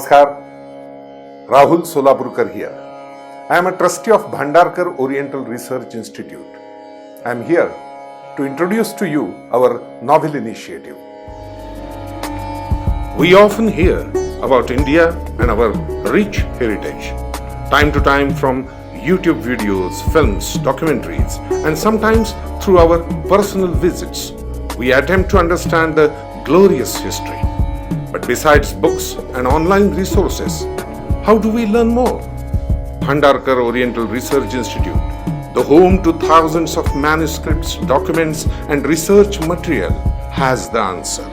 Namaskar, Rahul Solapurkar here. I am a trustee of Bhandarkar Oriental Research Institute. I am here to introduce to you our novel initiative. We often hear about India and our rich heritage, time to time from YouTube videos, films, documentaries, and sometimes through our personal visits. We attempt to understand the glorious history. But besides books and online resources, how do we learn more? Bhandarkar Oriental Research Institute, the home to thousands of manuscripts, documents, and research material, has the answer.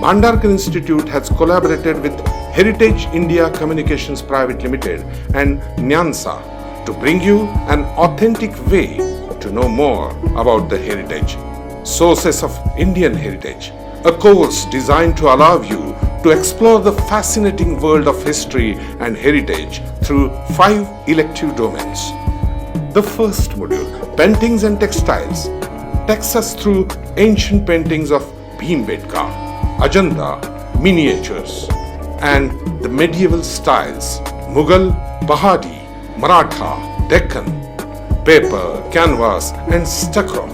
Bhandarkar Institute has collaborated with Heritage India Communications Private Limited and Nyansa to bring you an authentic way to know more about the heritage. Sources of Indian Heritage, a course designed to allow you to explore the fascinating world of history and heritage through 5 elective domains. The first module, Paintings and Textiles, takes us through ancient paintings of Bhimbedka, Ajanta, miniatures, and the medieval styles, Mughal, Pahadi, Maratha, Deccan, paper, canvas, and stucco.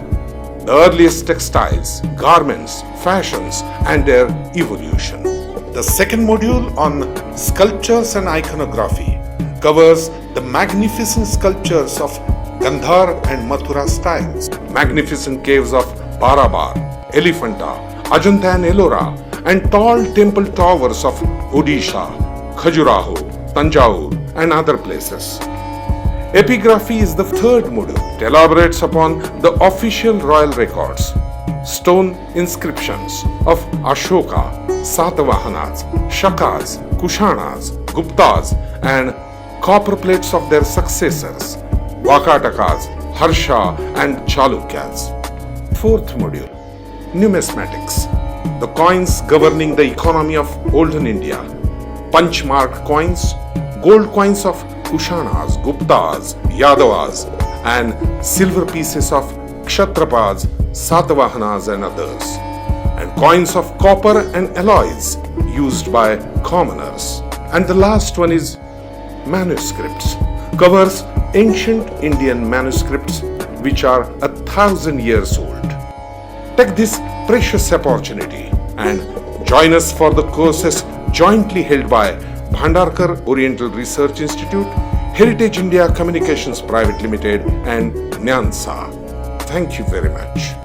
The earliest textiles, garments, fashions, and their evolution. The second module on sculptures and iconography covers the magnificent sculptures of Gandhar and Mathura styles, magnificent caves of Barabar, Elephanta, Ajanta and Ellora, and tall temple towers of Odisha, Khajuraho, Tanjore, and other places. Epigraphy is the third module. It elaborates upon the official royal records, stone inscriptions of Ashoka, Satavahanas, Shakas, Kushanas, Guptas, and copper plates of their successors, Vakatakas, Harsha, and Chalukyas. Fourth module, numismatics, the coins governing the economy of olden India, punch-marked coins, gold coins of Kushanas, Guptas, Yadavas, and silver pieces of Kshatrapas, Satavahanas, and others, and coins of copper and alloys used by commoners. And the last one is manuscripts, covers ancient Indian manuscripts which are 1,000 years old. Take this precious opportunity and join us for the courses jointly held by Bhandarkar Oriental Research Institute, Heritage India Communications Private Limited, and Nyansa. Thank you very much.